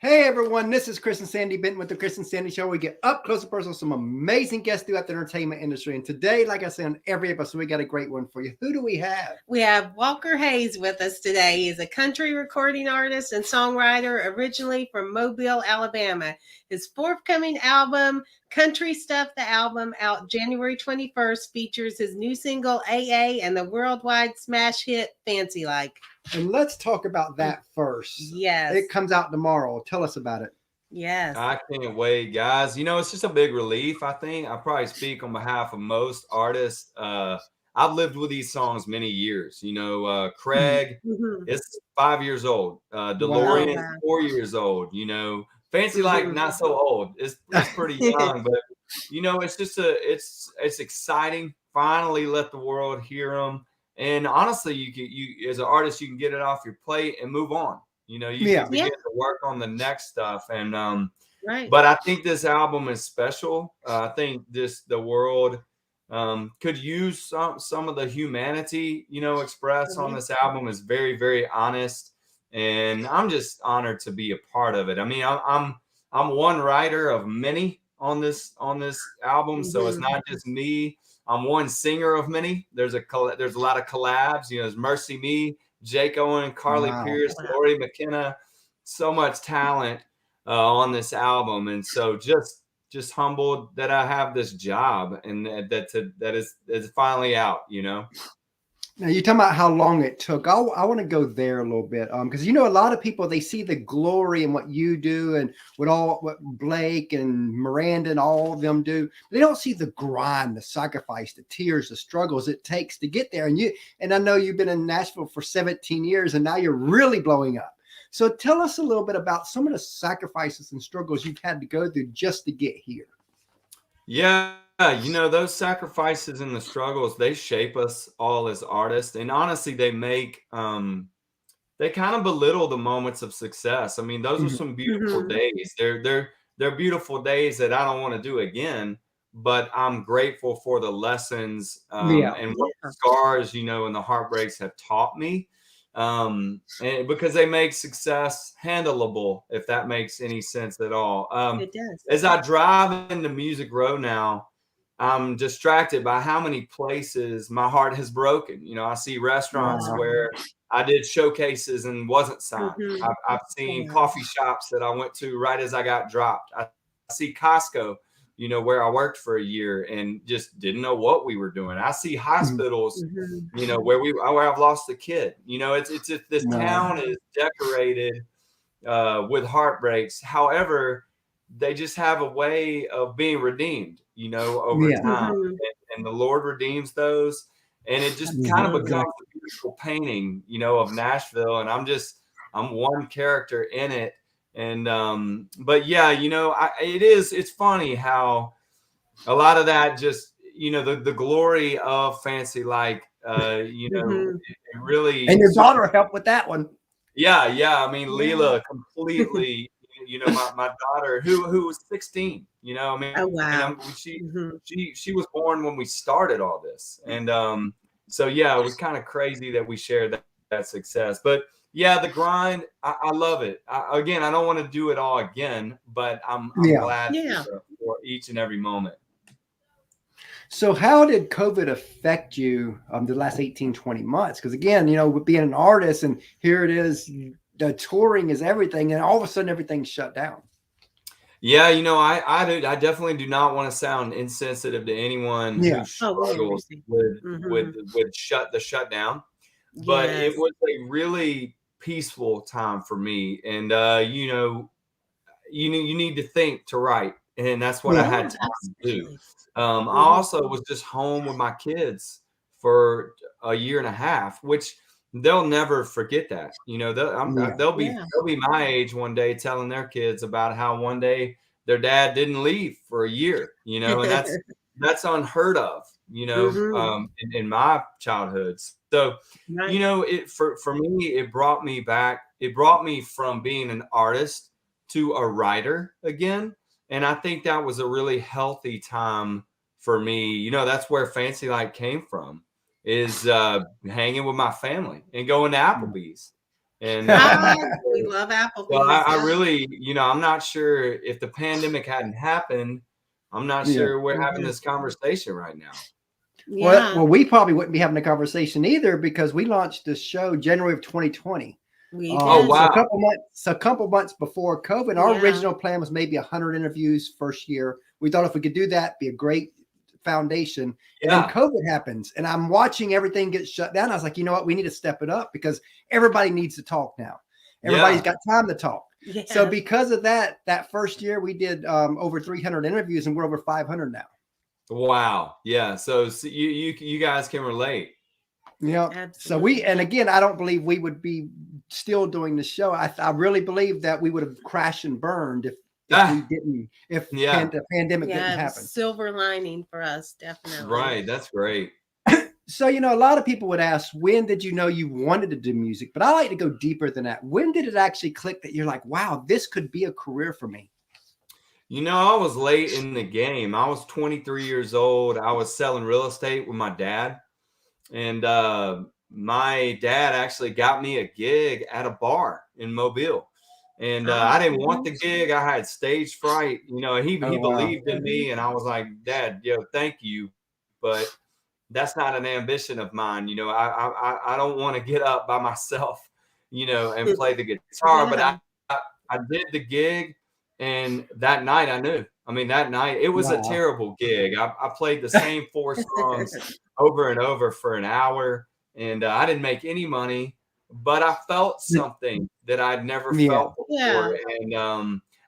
Hey everyone, this is Chris and Sandy Benton with the Chris and Sandy Show. We get up close and personal with some amazing guests throughout the entertainment industry. And today, like I said, on every episode, we got a great one for you. Who do we have? We have Walker Hayes with us today. He's a country recording artist and songwriter originally from Mobile, Alabama. His forthcoming album, Country Stuff, the album, out January 21st, features his new single, AA, and the worldwide smash hit, Fancy Like. And let's talk about that first. Yes. It comes out tomorrow. Tell us about it. Yes. I can't wait, guys. You know, it's just a big relief, I think. I probably speak on behalf of most artists. I've lived with these songs many years. You know, Craig is 5 years old. DeLorean is 4 years old. You know, Fancy Like not so old. It's pretty young, but you know, it's just it's exciting. Finally, let the world hear them. And honestly, you as an artist, you can get it off your plate and move on. You know, you can begin to work on the next stuff. And right. But I think this album is special. I think the world could use some of the humanity, you know, expressed on this album. Is very, very honest. And I'm just honored to be a part of it. I mean, I'm one writer of many on this album, so it's not just me. I'm one singer of many. There's a lot of collabs. You know, there's Mercy Me, Jake Owen, Carly Pierce, Lori McKenna. So much talent on this album, and so just humbled that I have this job and that is finally out. You know. Now you're talking about how long it took. I want to go there a little bit, because you know a lot of people, they see the glory in what you do and what Blake and Miranda and all of them do. They don't see the grind, the sacrifice, the tears, the struggles it takes to get there. And I know you've been in Nashville for 17 years, and now you're really blowing up. So tell us a little bit about some of the sacrifices and struggles you've had to go through just to get here. Yeah. You know, those sacrifices and the struggles, they shape us all as artists. And honestly, they make, they kind of belittle the moments of success. I mean, those are some beautiful days. They're beautiful days that I don't want to do again, but I'm grateful for the lessons and what the scars, you know, and the heartbreaks have taught me. And because they make success handleable, if that makes any sense at all. It does. As I drive into Music Row now, I'm distracted by how many places my heart has broken. You know, I see restaurants where I did showcases and wasn't signed. I've seen coffee shops that I went to right as I got dropped. I see Costco, you know, where I worked for a year and just didn't know what we were doing. I see hospitals, you know, where I've lost a kid. You know, it's this town is decorated with heartbreaks. However, they just have a way of being redeemed, you know, over time. And the Lord redeems those. And it just kind of becomes a beautiful painting, you know, of Nashville. And I'm one character in it. And, but yeah, you know, it's funny how a lot of that just, you know, the glory of Fancy Like, you know, it really. And your daughter helped with that one. Yeah. I mean, Lela completely. You know, my daughter who was 16, you know, I mean, she was born when we started all this. And so, yeah, it was kind of crazy that we shared that success. But yeah, the grind, I love it. Again, I don't want to do it all again, but I'm glad for each and every moment. So how did COVID affect you the last 18, 20 months? Because again, you know, with being an artist, and here it is, the touring is everything, and all of a sudden everything's shut down. Yeah, you know, I definitely do not want to sound insensitive to anyone who struggles with shutdown, but it was a really peaceful time for me. And you know, you need to think to write, and that's what I had time to do. I also was just home with my kids for a year and a half, which they'll never forget that. You know, they'll be my age one day telling their kids about how one day their dad didn't leave for a year, you know, and that's unheard of, you know, in my childhood. So, you know, for me, it brought me back. It brought me from being an artist to a writer again. And I think that was a really healthy time for me. You know, that's where Fancy Like came from. Is hanging with my family and going to Applebee's And we love Applebee's. well, I really, I'm not sure if the pandemic hadn't happened. I'm not sure we're having this conversation right now. Yeah. Well, we probably wouldn't be having a conversation either because we launched this show January of 2020. Oh, wow. So a couple months before COVID. Our original plan was maybe 100 interviews first year. We thought if we could do that, be a great foundation. And then COVID happens, and I'm watching everything get shut down. I was like, you know what? We need to step it up because everybody needs to talk now. Everybody's got time to talk. Yes. So because of that first year we did over 300 interviews, and we're over 500 now. Wow. Yeah. So you guys can relate. Yeah. Absolutely. So and again, I don't believe we would be still doing the show. I really believe that we would have crashed and burned if the pandemic didn't happen. Silver lining for us, definitely. Right. That's great. So, a lot of people would ask, when did you know you wanted to do music? But I like to go deeper than that. When did it actually click that you're like, wow, this could be a career for me? I was late in the game. I was 23 years old. I was selling real estate with my dad. And my dad actually got me a gig at a bar in Mobile. And I didn't want the gig. I had stage fright. He believed in me. And I was like, Dad, thank you. But that's not an ambition of mine. I don't want to get up by myself, and play the guitar. But I did the gig. And that night I knew. I mean, that night it was a terrible gig. I played the same 4 songs over and over for an hour, and I didn't make any money, but I felt something that I'd never felt before. And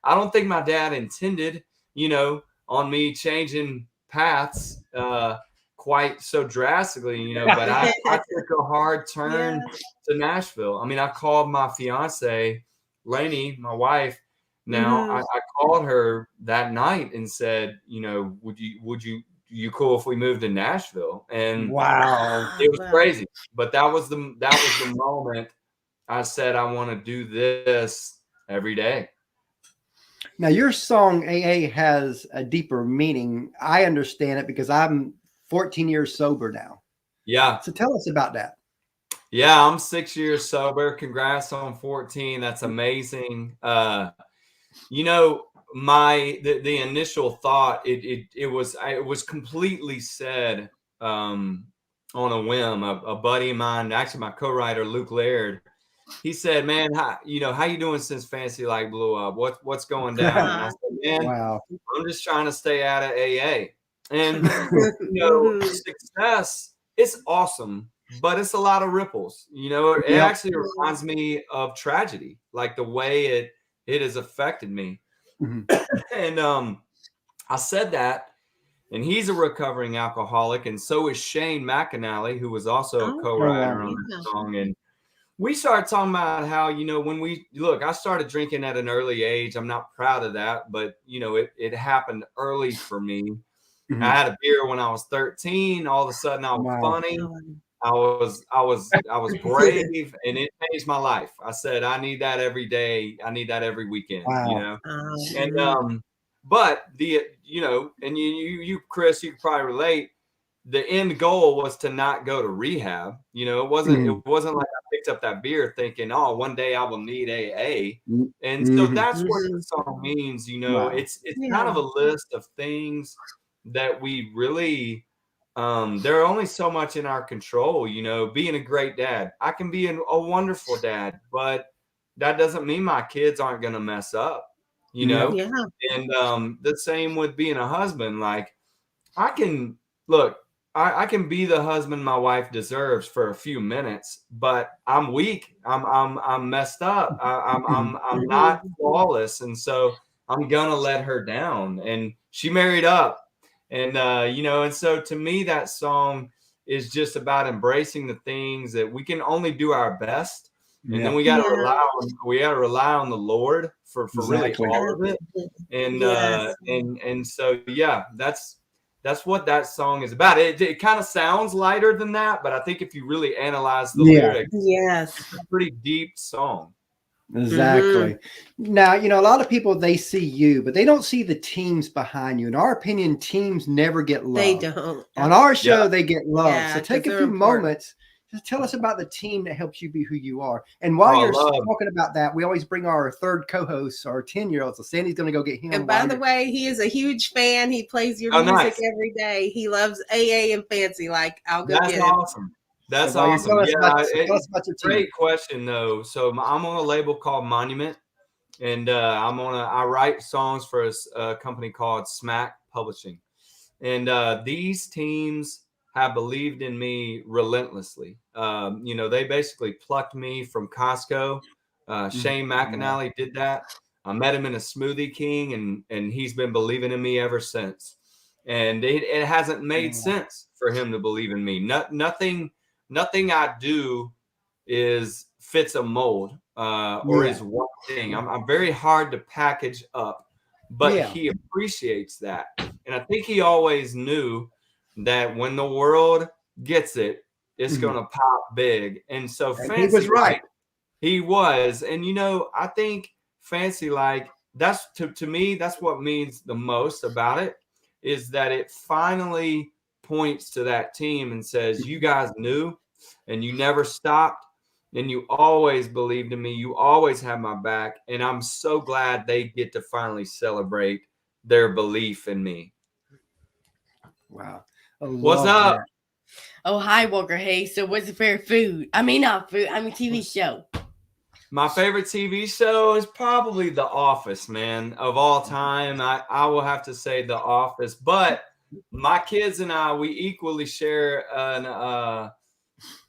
I don't think my dad intended, on me changing paths quite so drastically, but I took a hard turn to Nashville. I mean, I called my fiance, Lainey, my wife. Now I called her that night and said, would you cool if we moved to Nashville? And it was crazy, but that was the moment I said, I want to do this every day. Now your song AA has a deeper meaning. I understand it because I'm 14 years sober now. Yeah. So tell us about that. Yeah, I'm 6 years sober. Congrats on 14. That's amazing. The initial thought, it was completely said on a whim. A buddy of mine, actually my co-writer Luke Laird, he said, "Man, how you doing since Fancy Like blew up? What's going down?" And I said, "Man, I'm just trying to stay out of AA." And success, it's awesome, but it's a lot of ripples. It actually reminds me of tragedy, like the way it has affected me. And I said that, and he's a recovering alcoholic, and so is Shane McAnally, who was also a co-writer on the song. And we started talking about how, I started drinking at an early age. I'm not proud of that, but it happened early for me. I had a beer when I was 13. All of a sudden I was funny. I was brave, and it changed my life. I said, I need that every day. I need that every weekend, and, but and you, Chris, you could probably relate. The end goal was to not go to rehab. It wasn't like I picked up that beer thinking, oh, one day I will need AA. And so that's what the song means. It's kind of a list of things that we really, there are only so much in our control, being a great dad. I can be a wonderful dad, but that doesn't mean my kids aren't going to mess up, And the same with being a husband. Like I can be the husband my wife deserves for a few minutes, but I'm weak. I'm messed up. I'm not flawless. And so I'm going to let her down. And she married up. And, and so to me, that song is just about embracing the things that we can only do our best. And then we got to rely on the Lord for really all of it. And, and so, that's what that song is about. It kind of sounds lighter than that, but I think if you really analyze the lyrics, it's a pretty deep song. Exactly. Now, a lot of people, they see you, but they don't see the teams behind you. In our opinion, teams never get love. They don't. On our show, they get love. So take a few moments, just tell us about the team that helps you be who you are. And while you're talking about that, we always bring our third co-host, our 10-year-old. So Sandy's going to go get him. And by the way, he is a huge fan. He plays your music every day. He loves AA and Fancy. Like, I'll go get him. That's awesome. That's awesome. Tell us about your team. Great question, though. So I'm on a label called Monument, and I write songs for a company called Smack Publishing, and these teams have believed in me relentlessly. They basically plucked me from Costco. Shane McAnally did that. I met him in a Smoothie King, and he's been believing in me ever since. And it hasn't made sense for him to believe in me. Nothing I do fits a mold or is one thing. I'm very hard to package up, but he appreciates that. And I think he always knew that when the world gets it, it's going to pop big. And so Fancy, he was right. He was. And, I think Fancy, like, that's to me, that's what means the most about it, is that it finally points to that team and says, you guys knew and you never stopped and you always believed in me. You always had my back. And I'm so glad they get to finally celebrate their belief in me. Wow. What's up? That. Oh, hi, Walker. Hey, so what's your favorite food? I mean, not food. I mean, TV show. My favorite TV show is probably The Office, man. Of all time, I will have to say The Office. But my kids and I, we equally share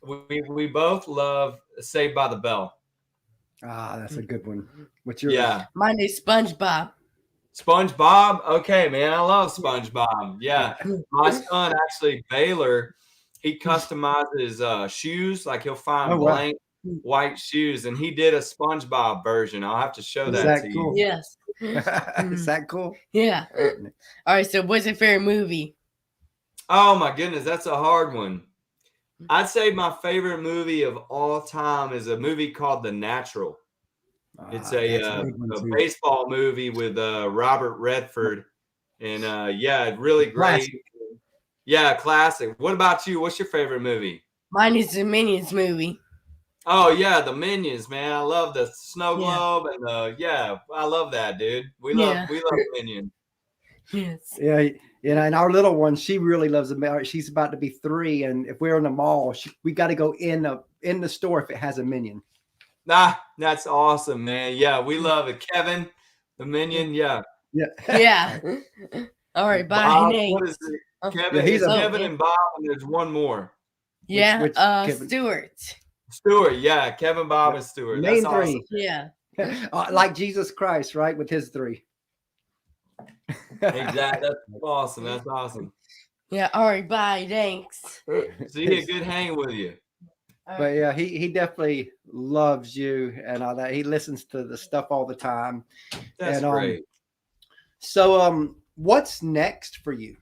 we both love Saved by the Bell. Ah, that's a good one. What's your Mine is SpongeBob. SpongeBob? Okay, man. I love SpongeBob. Yeah. My son, actually, Baylor, he customizes shoes. Like, he'll find blank white shoes, and he did a SpongeBob version. I'll have to show that to you. Yes. Is that cool? Yeah. All right, so what's your favorite movie? Oh, my goodness. That's a hard one. I'd say my favorite movie of all time is a movie called The Natural. It's a baseball movie with Robert Redford, and really great. Classic. Yeah, classic. What about you? What's your favorite movie? Mine is the Minions movie. Oh yeah, the Minions, man. I love the snow globe, and I love that, dude. We love Minions. Yes. Yeah, and our little one, she really loves them. She's about to be 3, and if we're in the mall, we got to go in the store if it has a Minion. Nah, that's awesome, man. Yeah, we love it. Kevin, the Minion, yeah. All right, bye. Bob, what is it? Kevin, Kevin and Bob, and there's one more. Yeah, Which Stuart, yeah, Kevin, Bob, and Stuart. Main That's 3. Awesome. Yeah. Like Jesus Christ, right? With his 3. Exactly. That's awesome. That's awesome. Yeah. All right. Bye. Thanks. See you. Good hanging with you. But yeah, he definitely loves you and all that. He listens to the stuff all the time. That's great. So what's next for you?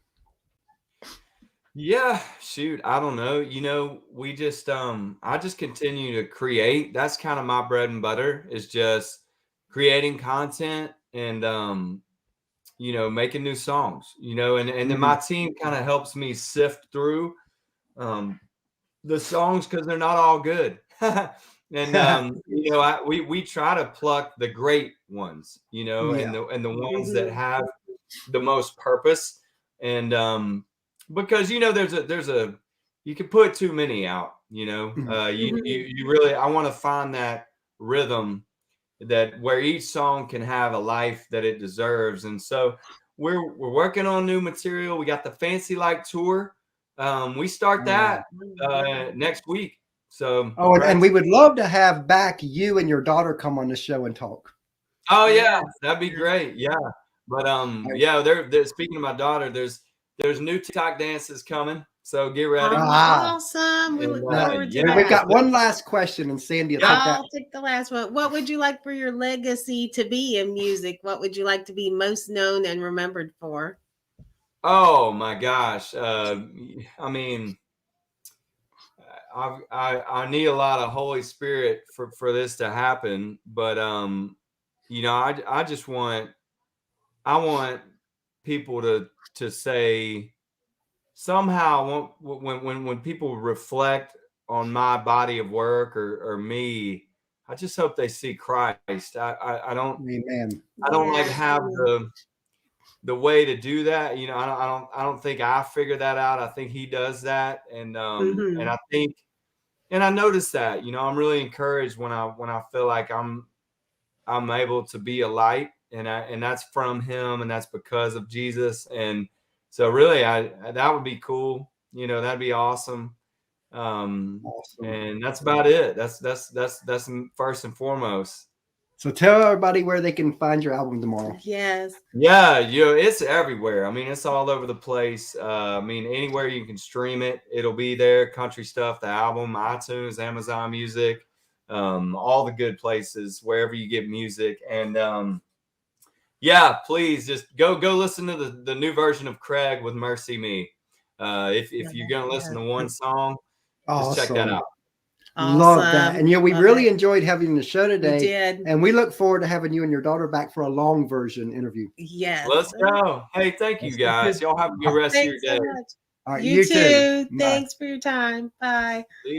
Yeah, shoot, I don't know. We just I just continue to create. That's kind of my bread and butter, is just creating content and making new songs, and then my team kind of helps me sift through the songs, because they're not all good. And we try to pluck the great ones, and the ones that have the most purpose, and because there's a you can put too many out, you really, I want to find that rhythm that where each song can have a life that it deserves. And so we're working on new material. We got the Fancy Like tour. We start that next week. So and we would love to have back you and your daughter come on the show and talk. Oh yeah, that'd be great. Yeah. But they're speaking of my daughter, there's new TikTok dances coming. So get ready. Awesome. We look forward to that. We've got one last question, and Sandy, I'll take the last one. What would you like for your legacy to be in music? What would you like to be most known and remembered for? Oh my gosh. I mean, I need a lot of Holy Spirit for this to happen. But I just want people to say, somehow when people reflect on my body of work or me, I just hope they see Christ. I don't Amen. I don't like have the way to do that. You know, I don't think I figured that out. I think he does that. And I think, and I noticed that, you know, I'm really encouraged when I feel like I'm able to be a light, and that's from him, and that's because of Jesus. And so really that would be cool. You know, that'd be awesome. Awesome. And that's about it. That's first and foremost. So tell everybody where they can find your album tomorrow. Yes. Yeah, you know, it's everywhere. I mean, it's all over the place. I mean, anywhere you can stream it, it'll be there. Country Stuff, the album, iTunes, Amazon Music, all the good places, wherever you get music. And yeah, please just go listen to the new version of Craig with Mercy Me. If you're gonna listen to one song, just check that out. Awesome. Love that. And we Love really it. enjoyed having the show today. We did. And we look forward to having you and your daughter back for a long version interview. Yes. Let's go. Hey, thank you guys. Y'all have a good rest of your day. So much. All right, You too. Bye. Thanks for your time. Bye. See you.